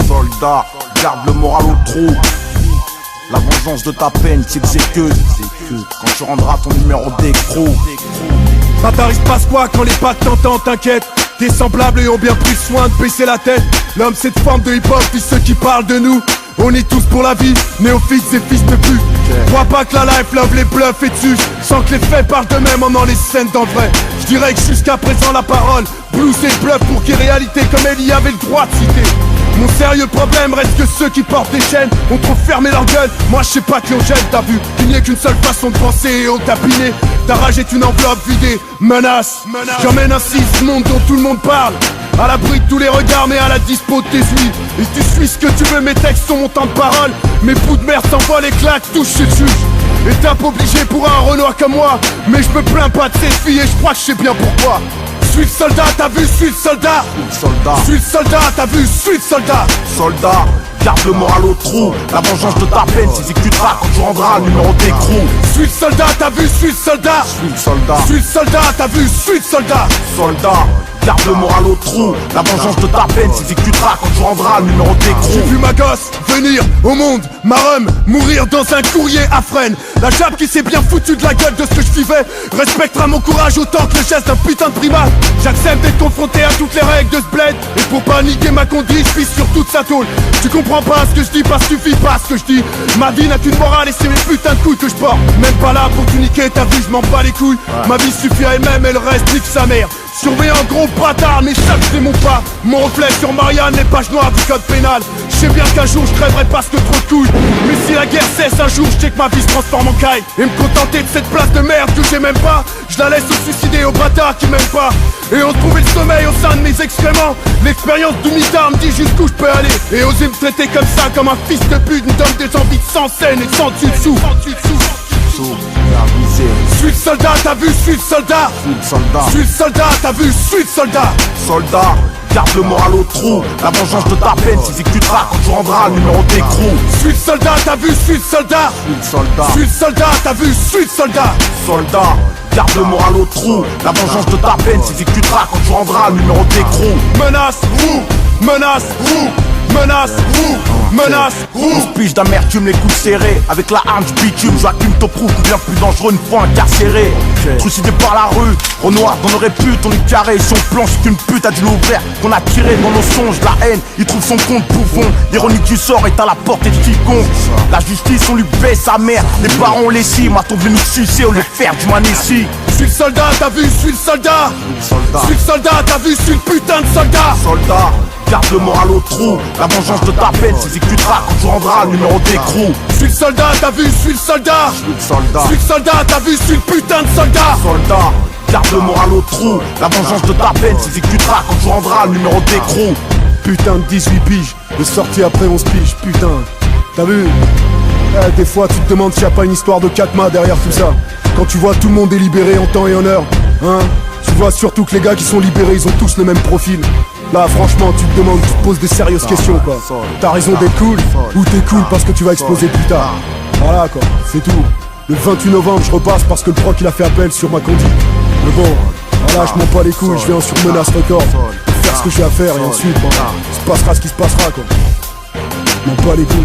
Soldat, garde le moral au trou. La vengeance de ta peine s'exécute quand tu rendras ton numéro d'écrou. Ça t'arrive pas quoi quand les pattes t'entendent, t'inquiète. Tes semblables ont bien pris soin de baisser la tête. L'homme cette forme de hip-hop, puis ceux qui parlent de nous. On est tous pour la vie, néophytes et fils de pute. Crois pas que la life love les bluffs et dessus. Sans que les faits parlent d'eux-mêmes en les scènes dans le vrai. Je dirais que jusqu'à présent la parole blues et bluff pour qu'il y ait réalité comme elle y avait le droit de citer. Mon sérieux problème reste que ceux qui portent des chaînes ont trop fermé leur gueule. Moi je sais pas que l'on gêne, t'as vu qu'il n'y a qu'une seule façon de penser et on t'a piné. Ta rage est une enveloppe vidée, menace. J'emmène ainsi ce monde dont tout le monde parle, à l'abri de tous les regards mais à la dispo de tes ouïes. Et tu suis ce que tu veux, mes textes sont mon temps de parole. Mes bouts de merde t'envoient les claques, touche chez le juge. Étape obligée pour un Renoir comme moi. Mais je me plains pas de ces filles et je crois que je sais bien pourquoi. Je suis le soldat, t'as vu, je suis le soldat. Je suis le soldat, t'as vu, je suis le soldat. Soldat, garde le moral au trou. La vengeance de ta peine s'exécutera quand tu rendras le numéro d'écrou. Je suis le soldat, t'as vu, je suis le soldat. Je suis le soldat. Je suis le soldat, t'as vu, je suis le soldat. Soldat, garde le moral au trou. La vengeance de ta peine s'exécutera quand tu rendras le numéro d'écrou. J'ai vu ma gosse venir au monde, ma rhum mourir dans un courrier à Fresnes. La jappe qui s'est bien foutue de la gueule de ce que je vivais respectera mon courage autant que le geste d'un putain de primate. J'accepte d'être confronté à toutes les règles de ce bled. Et pour pas niquer ma conduite, je pisse sur toute sa tôle. Tu comprends pas ce que je dis parce que tu vis pas ce que je dis. Ma vie n'a qu'une morale et c'est mes putains de couilles que je porte. Même pas là pour te niquer ta vie, je m'en bats les couilles. Ma vie suffit à elle-même et le reste nique sa mère. Surveille un gros bâtard, mais chaque c'est mon pas. Mon reflet sur Marianne, les pages noires du code pénal. Je sais bien qu'un jour je crèverai parce que trop de couilles. Mais si la guerre cesse un jour, je sais que ma vie se transforme en caille. Et me contenter de cette place de merde que j'ai même pas, je la laisse se suicider aux bâtards qui m'aiment pas. Et on trouvait le sommeil au sein de mes excréments. L'expérience du mitard me dit jusqu'où je peux aller. Et oser me traiter comme ça, comme un fils de pute, me donne des envies de sans scène et sans dessus-dessous. Je suis le soldat, t'as vu, je suis le soldat. Je suis le soldat, t'as vu, je suis le soldat. Soldat, garde le moral au trou. La vengeance de ta peine s'exécutera quand tu rendras le numéro d'écrou. Je suis le soldat, t'as vu, je suis le soldat. Je suis le soldat, t'as vu, je suis le soldat. Soldat, garde le moral au trou. La vengeance de ta peine s'exécutera quand tu rendras le numéro d'écrou. Menace, roux, menace, roux. Menace, roux, menace, roux. 11 piges d'amertume, les coups serrés. Avec la arme du bitume, Joachim te prouve que bien plus dangereux une fois incarcéré. Trucidé par la rue, Renoir dans nos réputes, on est carré. Si on planche qu'une pute a du l'ouvert, qu'on a tiré dans nos songes, la haine, il trouve son compte bouffon. L'ironie du sort est à la portée de quiconque. La justice, on lui baisse sa mère. Les parents, on les scie, maintenant voulu nous sucer, on les faire du manessi. Je suis le soldat, t'as vu, je suis le soldat. Je suis le soldat, t'as vu, je suis le putain de soldat. Soldat, garde le moral au trou. La vengeance de ta peine s'exécutera quand tu rendras le numéro d'écrou. Je suis le soldat, t'as vu, je suis le soldat. Je suis le soldat, t'as vu, je suis le putain de soldat. Soldat, garde le moral au trou. La vengeance de ta peine s'exécutera quand tu rendras le numéro d'écrou. Putain de 18 piges, de sortie après 11 piges, putain. T'as vu? Des fois tu te demandes s'il y a pas une histoire de Katma derrière tout ça. Quand tu vois tout le monde est libéré en temps et en heure, hein. Tu vois surtout que les gars qui sont libérés, ils ont tous le même profil. Là franchement tu te demandes, tu te poses des sérieuses questions quoi. T'as raison d'être cool, ou t'es cool parce que tu vas exploser plus tard. Voilà quoi, c'est tout. Le 28 novembre je repasse parce que le proc il a fait appel sur ma conduite. Mais bon, voilà je m'en bats les couilles, je viens sur menace record. Faire ce que j'ai à faire et ensuite bon, il se passera ce qui se passera quoi. Je m'en bats les couilles,